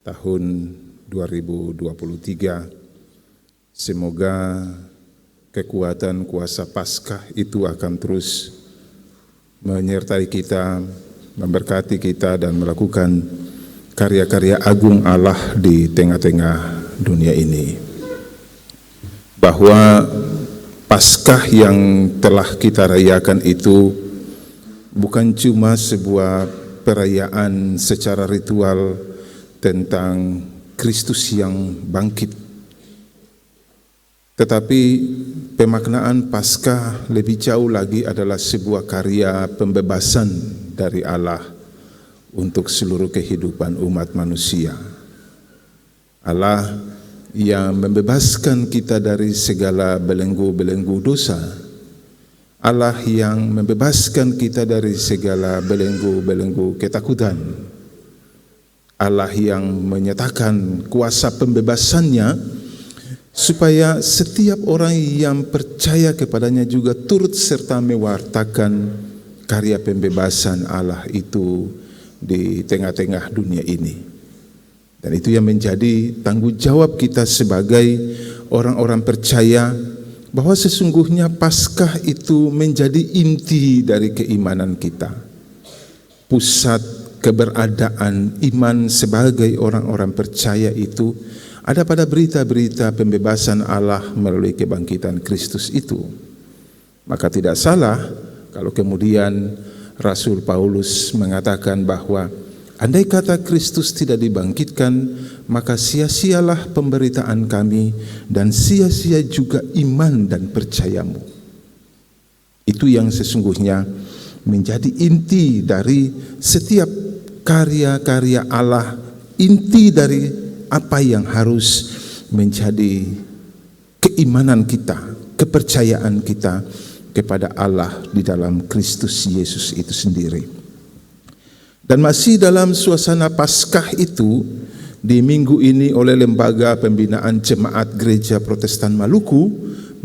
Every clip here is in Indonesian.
tahun 2023. Semoga kekuatan kuasa Paskah itu akan terus menyertai kita, memberkati kita dan melakukan karya-karya agung Allah di tengah-tengah dunia ini. Bahwa Paskah yang telah kita rayakan itu bukan cuma sebuah perayaan secara ritual tentang Kristus yang bangkit, tetapi pemaknaan Paskah lebih jauh lagi adalah sebuah karya pembebasan dari Allah untuk seluruh kehidupan umat manusia. Allah yang membebaskan kita dari segala belenggu-belenggu dosa, Allah yang membebaskan kita dari segala belenggu-belenggu ketakutan, Allah yang menyatakan kuasa pembebasannya supaya setiap orang yang percaya kepadanya juga turut serta mewartakan karya pembebasan Allah itu di tengah-tengah dunia ini. Dan itu yang menjadi tanggung jawab kita sebagai orang-orang percaya, bahwa sesungguhnya Paskah itu menjadi inti dari keimanan kita, pusat keberadaan iman sebagai orang-orang percaya itu ada pada berita-berita pembebasan Allah melalui kebangkitan Kristus itu. Maka tidak salah kalau kemudian Rasul Paulus mengatakan bahwa andai kata Kristus tidak dibangkitkan, maka sia-sialah pemberitaan kami dan sia-sia juga iman dan percayamu. Itu yang sesungguhnya menjadi inti dari setiap karya-karya Allah, inti dari apa yang harus menjadi keimanan kita, kepercayaan kita kepada Allah di dalam Kristus Yesus itu sendiri. Dan masih dalam suasana Paskah itu, di minggu ini oleh Lembaga Pembinaan Jemaat Gereja Protestan Maluku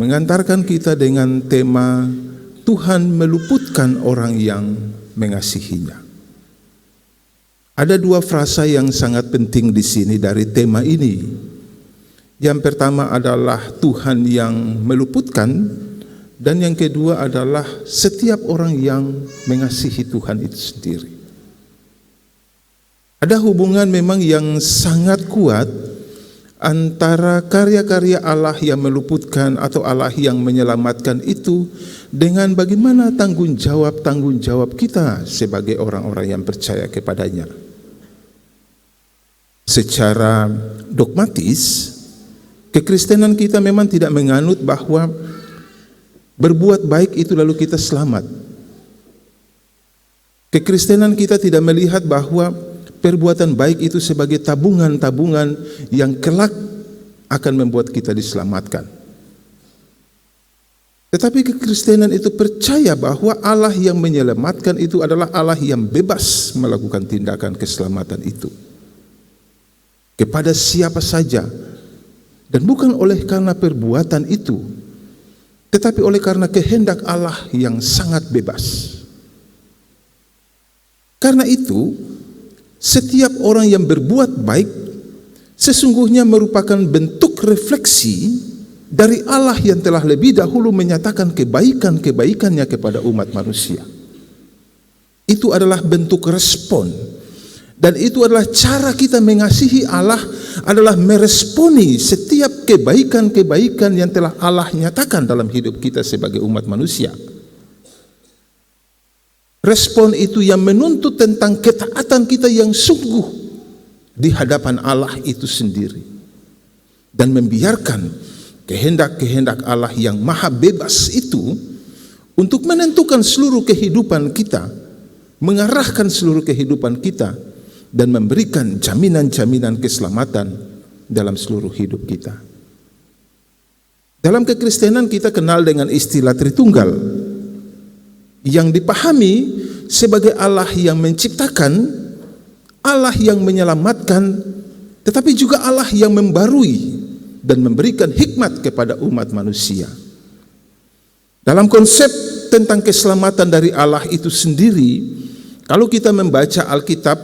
mengantarkan kita dengan tema Tuhan meluputkan orang yang mengasihinya. Ada dua frasa yang sangat penting di sini dari tema ini. Yang pertama adalah Tuhan yang meluputkan, dan yang kedua adalah setiap orang yang mengasihi Tuhan itu sendiri. Ada hubungan memang yang sangat kuat antara karya-karya Allah yang meluputkan atau Allah yang menyelamatkan itu dengan bagaimana tanggung jawab kita sebagai orang-orang yang percaya kepadanya. Secara dogmatis, kekristenan kita memang tidak menganut bahwa berbuat baik itu lalu kita selamat. Kekristenan kita tidak melihat bahwa perbuatan baik itu sebagai tabungan-tabungan yang kelak akan membuat kita diselamatkan. Tetapi kekristenan itu percaya bahwa Allah yang menyelamatkan itu adalah Allah yang bebas melakukan tindakan keselamatan itu kepada siapa saja, dan bukan oleh karena perbuatan itu, tetapi oleh karena kehendak Allah yang sangat bebas. Karena itu, setiap orang yang berbuat baik sesungguhnya merupakan bentuk refleksi dari Allah yang telah lebih dahulu menyatakan kebaikan-kebaikannya kepada umat manusia. Itu adalah bentuk respon. Dan itu adalah cara kita mengasihi Allah, adalah meresponi setiap kebaikan-kebaikan yang telah Allah nyatakan dalam hidup kita sebagai umat manusia. Respon itu yang menuntut tentang ketaatan kita yang sungguh di hadapan Allah itu sendiri, dan membiarkan kehendak-kehendak Allah yang maha bebas itu untuk menentukan seluruh kehidupan kita, mengarahkan seluruh kehidupan kita, dan memberikan jaminan-jaminan keselamatan dalam seluruh hidup kita. Dalam kekristenan kita kenal dengan istilah Tritunggal, yang dipahami sebagai Allah yang menciptakan, Allah yang menyelamatkan, tetapi juga Allah yang membarui dan memberikan hikmat kepada umat manusia. Dalam konsep tentang keselamatan dari Allah itu sendiri, kalau kita membaca Alkitab,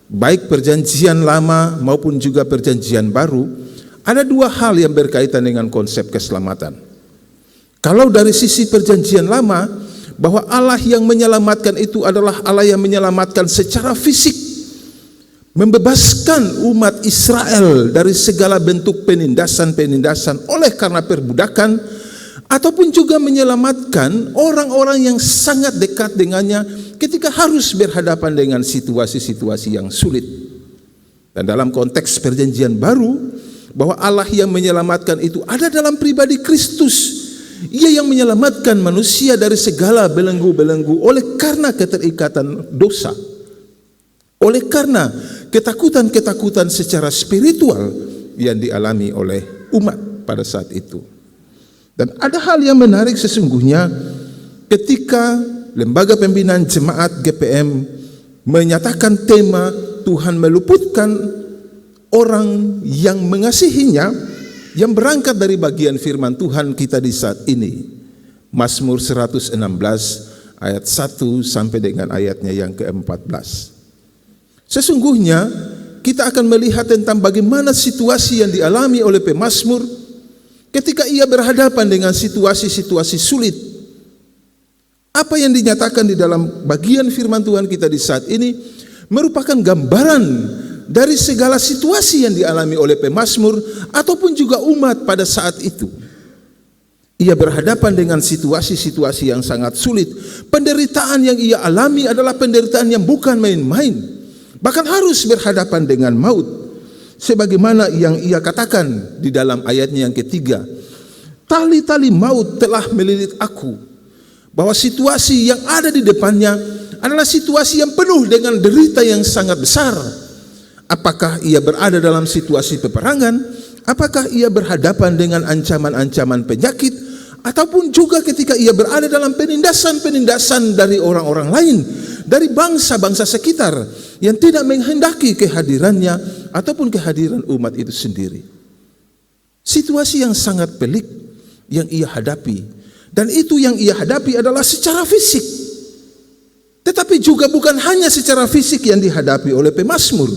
baik perjanjian lama maupun juga perjanjian baru, ada dua hal yang berkaitan dengan konsep keselamatan. Kalau dari sisi perjanjian lama, bahwa Allah yang menyelamatkan itu adalah Allah yang menyelamatkan secara fisik, membebaskan umat Israel dari segala bentuk penindasan-penindasan oleh karena perbudakan, ataupun juga menyelamatkan orang-orang yang sangat dekat dengannya ketika harus berhadapan dengan situasi-situasi yang sulit. Dan dalam konteks perjanjian baru, bahwa Allah yang menyelamatkan itu ada dalam pribadi Kristus. Ia yang menyelamatkan manusia dari segala belenggu-belenggu oleh karena keterikatan dosa, oleh karena ketakutan-ketakutan secara spiritual yang dialami oleh umat pada saat itu. Dan ada hal yang menarik sesungguhnya ketika Lembaga Pembinaan Jemaat GPM menyatakan tema Tuhan meluputkan orang yang mengasihinya, yang berangkat dari bagian firman Tuhan kita di saat ini, Mazmur 116 ayat 1 sampai dengan ayatnya yang ke-14. Sesungguhnya kita akan melihat tentang bagaimana situasi yang dialami oleh pemazmur ketika ia berhadapan dengan situasi-situasi sulit. Apa yang dinyatakan di dalam bagian firman Tuhan kita di saat ini merupakan gambaran dari segala situasi yang dialami oleh pemazmur ataupun juga umat pada saat itu. Ia berhadapan dengan situasi-situasi yang sangat sulit. Penderitaan yang ia alami adalah penderitaan yang bukan main-main. Bahkan harus berhadapan dengan maut. Sebagaimana yang ia katakan di dalam ayatnya yang ketiga, tali-tali maut telah melilit aku. Bahwa situasi yang ada di depannya adalah situasi yang penuh dengan derita yang sangat besar. Apakah ia berada dalam situasi peperangan? Apakah ia berhadapan dengan ancaman-ancaman penyakit? Ataupun juga ketika ia berada dalam penindasan-penindasan dari orang-orang lain, dari bangsa-bangsa sekitar yang tidak menghendaki kehadirannya ataupun kehadiran umat itu sendiri. Situasi yang sangat pelik yang ia hadapi, dan itu yang ia hadapi adalah secara fisik. Tetapi juga bukan hanya secara fisik yang dihadapi oleh pemazmur,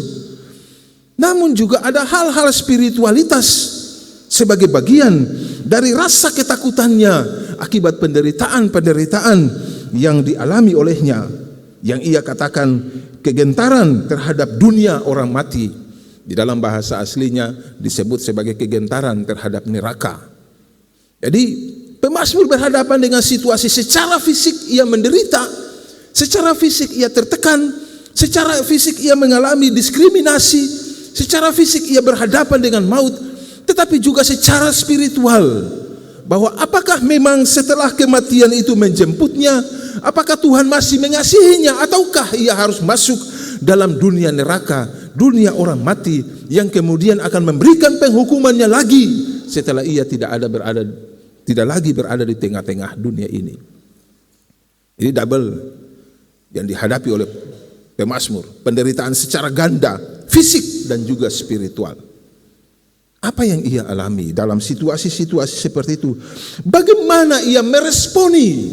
namun juga ada hal-hal spiritualitas sebagai bagian dari rasa ketakutannya akibat penderitaan-penderitaan yang dialami olehnya, yang ia katakan kegentaran terhadap dunia orang mati. Di dalam bahasa aslinya disebut sebagai kegentaran terhadap neraka. Jadi pemazmur berhadapan dengan situasi secara fisik ia menderita, secara fisik ia tertekan, secara fisik ia mengalami diskriminasi, secara fisik ia berhadapan dengan maut, tetapi juga secara spiritual, bahwa apakah memang setelah kematian itu menjemputnya, apakah Tuhan masih mengasihinya, ataukah ia harus masuk dalam dunia neraka, dunia orang mati yang kemudian akan memberikan penghukumannya lagi setelah ia tidak lagi berada di tengah-tengah dunia ini. Ini double yang dihadapi oleh pemazmur, penderitaan secara ganda, fisik dan juga spiritual. Apa yang ia alami dalam situasi-situasi seperti itu? Bagaimana ia meresponi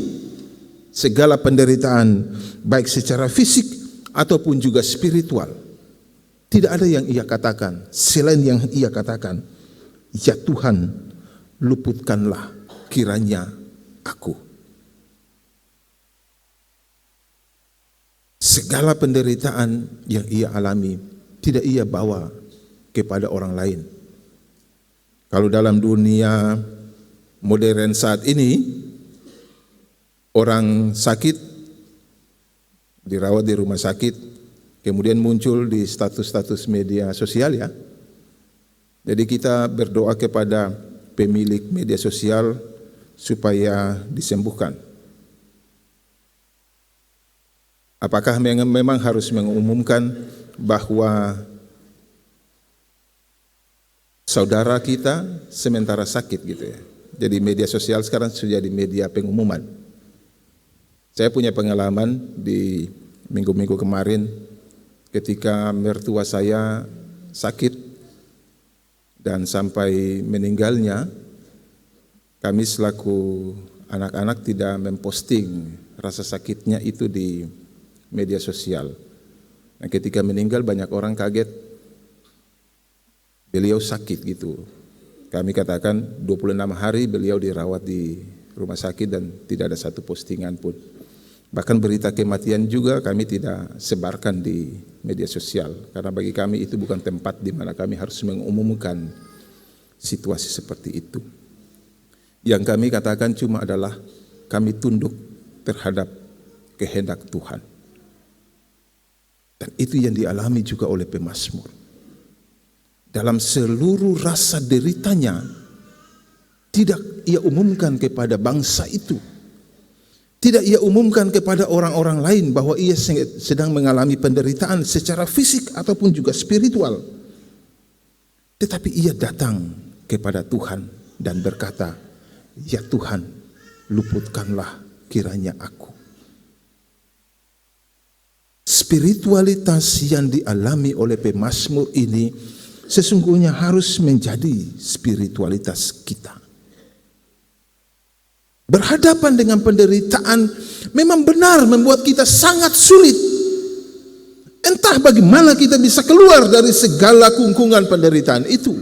segala penderitaan baik secara fisik ataupun juga spiritual? Tidak ada yang ia katakan selain yang ia katakan, ya Tuhan, luputkanlah kiranya aku. Segala penderitaan yang ia alami tidak ia bawa kepada orang lain. Kalau dalam dunia modern saat ini, orang sakit dirawat di rumah sakit, kemudian muncul di status-status media sosial ya. Jadi kita berdoa kepada pemilik media sosial supaya disembuhkan. Apakah memang harus mengumumkan bahwa saudara kita sementara sakit gitu ya? Jadi media sosial sekarang sudah jadi media pengumuman. Saya punya pengalaman di minggu-minggu kemarin ketika mertua saya sakit dan sampai meninggalnya, kami selaku anak-anak tidak memposting rasa sakitnya itu di media sosial. Nah, ketika meninggal banyak orang kaget, beliau sakit gitu. Kami katakan 26 hari beliau dirawat di rumah sakit dan tidak ada satu postingan pun. Bahkan berita kematian juga kami tidak sebarkan di media sosial, karena bagi kami itu bukan tempat di mana kami harus mengumumkan situasi seperti itu. Yang kami katakan cuma adalah kami tunduk terhadap kehendak Tuhan. Dan itu yang dialami juga oleh pemazmur. Dalam seluruh rasa deritanya, tidak ia umumkan kepada bangsa itu. Tidak ia umumkan kepada orang-orang lain bahwa ia sedang mengalami penderitaan secara fisik ataupun juga spiritual. Tetapi ia datang kepada Tuhan dan berkata, "Ya Tuhan, luputkanlah kiranya aku." Spiritualitas yang dialami oleh pemazmur ini sesungguhnya harus menjadi spiritualitas kita. Berhadapan dengan penderitaan memang benar membuat kita sangat sulit. Entah bagaimana kita bisa keluar dari segala kungkungan penderitaan itu.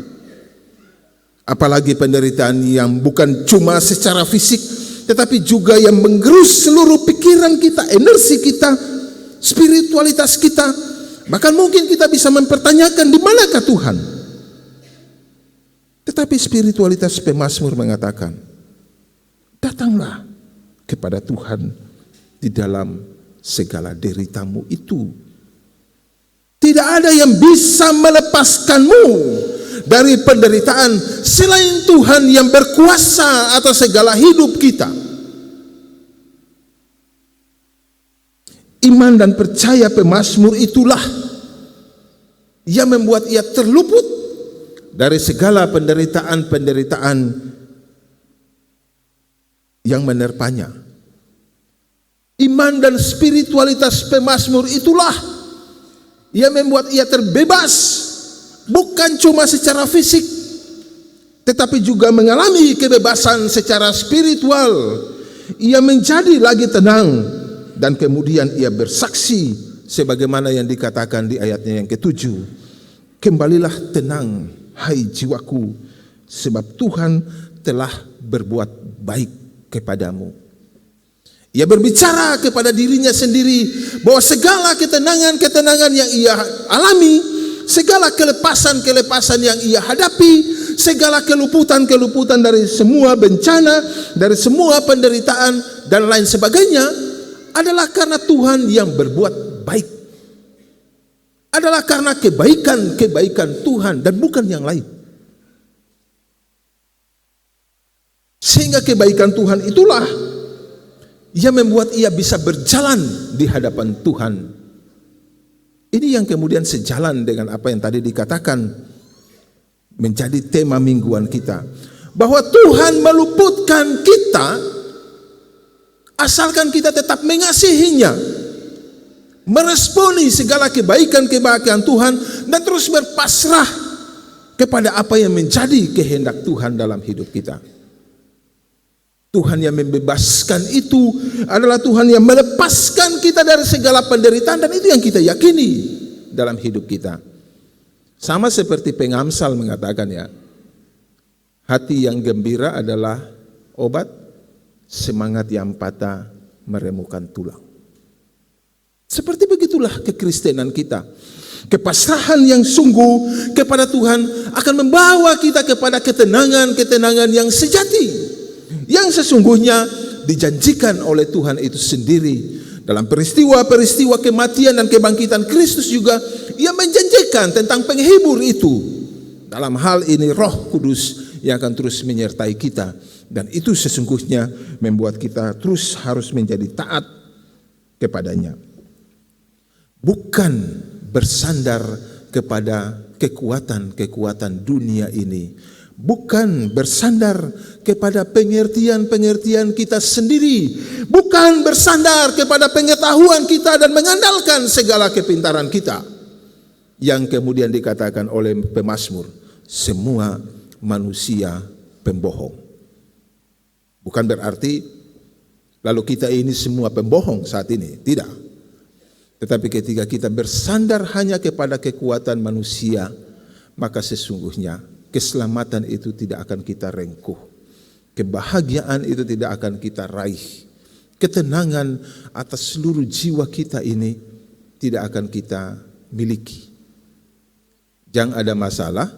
Apalagi penderitaan yang bukan cuma secara fisik, tetapi juga yang menggerus seluruh pikiran kita, energi kita, spiritualitas kita. Bahkan mungkin kita bisa mempertanyakan di manakah Tuhan. Tetapi spiritualitas pemazmur mengatakan, datanglah kepada Tuhan di dalam segala deritamu itu. Tidak ada yang bisa melepaskanmu dari penderitaan selain Tuhan yang berkuasa atas segala hidup kita. Iman dan percaya pemazmur itulah yang membuat ia terluput dari segala penderitaan-penderitaan yang menerpanya. Iman dan spiritualitas pemazmur itulah yang membuat ia terbebas, bukan cuma secara fisik, tetapi juga mengalami kebebasan secara spiritual. Ia menjadi lagi tenang. Dan kemudian ia bersaksi sebagaimana yang dikatakan di ayatnya yang ke-7. Kembalilah tenang, hai jiwaku, sebab Tuhan telah berbuat baik kepadamu. Ia berbicara kepada dirinya sendiri bahwa segala ketenangan-ketenangan yang ia alami, segala kelepasan-kelepasan yang ia hadapi, segala keluputan-keluputan dari semua bencana, dari semua penderitaan dan lain sebagainya, adalah karena Tuhan yang berbuat baik. Adalah karena kebaikan-kebaikan Tuhan dan bukan yang lain. Sehingga kebaikan Tuhan itulah yang membuat ia bisa berjalan di hadapan Tuhan. Ini yang kemudian sejalan dengan apa yang tadi dikatakan menjadi tema mingguan kita. Bahwa Tuhan meluputkan kita asalkan kita tetap mengasihinya, meresponi segala kebaikan-kebaikan Tuhan, dan terus berpasrah kepada apa yang menjadi kehendak Tuhan dalam hidup kita. Tuhan yang membebaskan itu adalah Tuhan yang melepaskan kita dari segala penderitaan, dan itu yang kita yakini dalam hidup kita. Sama seperti pengamsal mengatakan, ya, hati yang gembira adalah obat, semangat yang patah meremukan tulang. Seperti begitulah kekristenan kita. Kepasrahan yang sungguh kepada Tuhan akan membawa kita kepada ketenangan-ketenangan yang sejati, yang sesungguhnya dijanjikan oleh Tuhan itu sendiri. Dalam peristiwa-peristiwa kematian dan kebangkitan Kristus juga, ia menjanjikan tentang penghibur itu. Dalam hal ini Roh Kudus yang akan terus menyertai kita. Dan itu sesungguhnya membuat kita terus harus menjadi taat kepadanya. Bukan bersandar kepada kekuatan-kekuatan dunia ini. Bukan bersandar kepada pengertian-pengertian kita sendiri. Bukan bersandar kepada pengetahuan kita dan mengandalkan segala kepintaran kita. Yang kemudian dikatakan oleh pemazmur, semua manusia pembohong. Bukan berarti lalu kita ini semua pembohong saat ini, tidak. Tetapi ketika kita bersandar hanya kepada kekuatan manusia, maka sesungguhnya keselamatan itu tidak akan kita rengkuh. Kebahagiaan itu tidak akan kita raih. Ketenangan atas seluruh jiwa kita ini tidak akan kita miliki. Jangan ada masalah,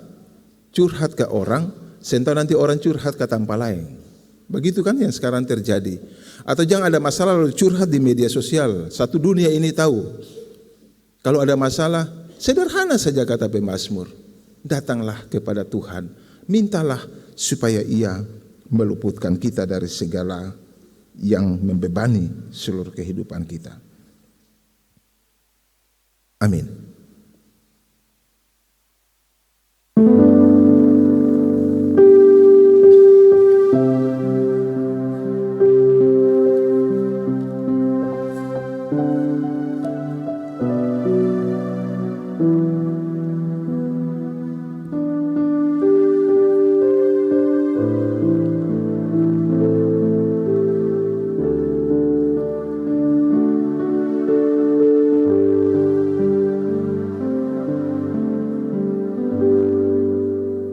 curhat ke orang, sentau nanti orang curhat ke tanpa lain. Begitu kan yang sekarang terjadi. Atau jangan ada masalah lalu curhat di media sosial. Satu dunia ini tahu. Kalau ada masalah, sederhana saja kata pemazmur. Datanglah kepada Tuhan. Mintalah supaya Ia meluputkan kita dari segala yang membebani seluruh kehidupan kita. Amin.